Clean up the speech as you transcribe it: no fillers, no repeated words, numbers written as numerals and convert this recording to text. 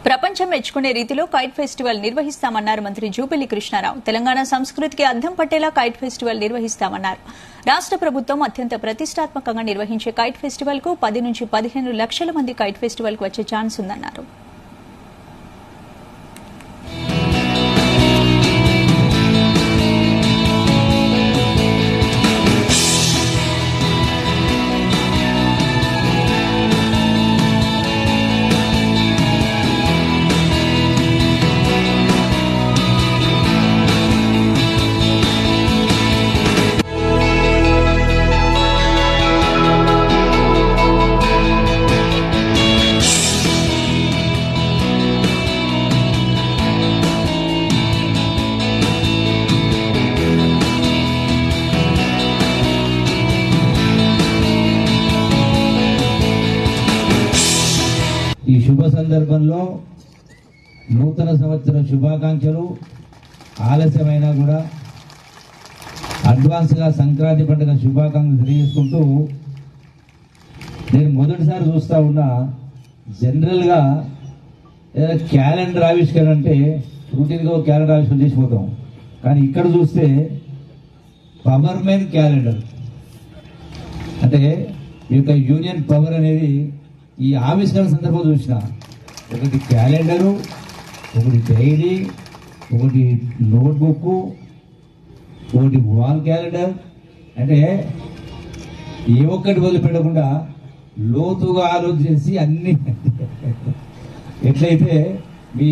ప్రపంచం మెచ్చుకునే రీతిలో కైట్ ఫెస్టివల్ నిర్వహిస్తామన్నారు మంత్రి జూపల్లి కృష్ణారావు. తెలంగాణ సంస్కృతికి అద్దం పట్టేలా కైట్ ఫెస్టివల్ నిర్వహిస్తామన్నారు. రాష్ట్ర ప్రభుత్వం అత్యంత ప్రతిష్టాత్మకంగా నిర్వహించే కైట్ ఫెస్టివల్ కు 10 నుంచి 15 లక్షల మంది కైట్ ఫెస్టివల్ కు వచ్చే ఛాన్స్ ఉందన్నారు. ఈ శుభ సందర్భంలో నూతన సంవత్సర శుభాకాంక్షలు. ఆలస్యమైనా కూడా అడ్వాన్స్గా సంక్రాంతి పండుగ శుభాకాంక్షలు తెలియజేసుకుంటూ, నేను మొదటిసారి చూస్తా ఉన్నా, జనరల్గా ఏదైనా క్యాలెండర్ ఆవిష్కరణ అంటే రూటీన్గా ఒక క్యాలెండర్ ఆవిష్కరణ చేసిపోతాం. కానీ ఇక్కడ చూస్తే పవర్ మెన్ క్యాలెండర్, అంటే ఈ యొక్క యూనియన్ పవర్ అనేది ఈ ఆవిష్కరణ సందర్భంలో చూసిన ఒకటి క్యాలెండరు, ఒకటి డైరీ, ఒకటి నోట్బుక్, ఒకటి వాల్ క్యాలెండర్. అంటే ఏ ఒక్కటి వదిలిపెట్టకుండా లోతుగా ఆలోచించి అన్ని ఎట్లయితే మీ